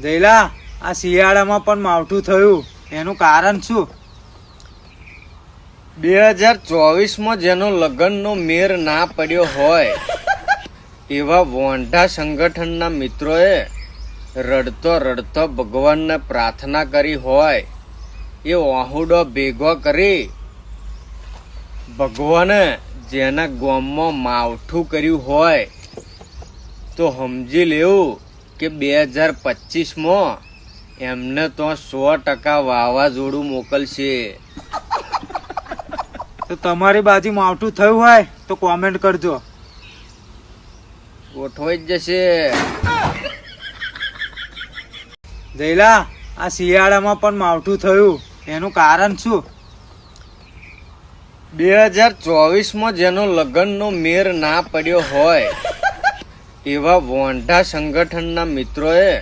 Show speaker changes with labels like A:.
A: જયલા, આ શિયાળામાં પણ માવઠું થયું એનું કારણ શું?
B: 2024માં જેનો લગ્નનો મેર ના પડ્યો હોય એવા વોંઢા સંગઠનના મિત્રોએ રડતો રડતો ભગવાનને પ્રાર્થના કરી હોય એ વાહુડો ભેગો કરી ભગવાને જેના ગામમાં માવઠું કર્યું હોય તો સમજી લેવું કે 2025માં એમને તો 100% વાવાઝોડું મોકલશે.
A: તો તમારી બાજુ માવઠું થયું હોય તો કોમેન્ટ કરજો.
B: ગોઠવાઈ જ જશે.
A: જયલા, આ શિયાળામાં પણ માવઠું થયું એનું કારણ શું?
B: 2024માં જેનો લગ્નનો મેર ના પડ્યો હોય એવા વોંઢા સંગઠનના મિત્રોએ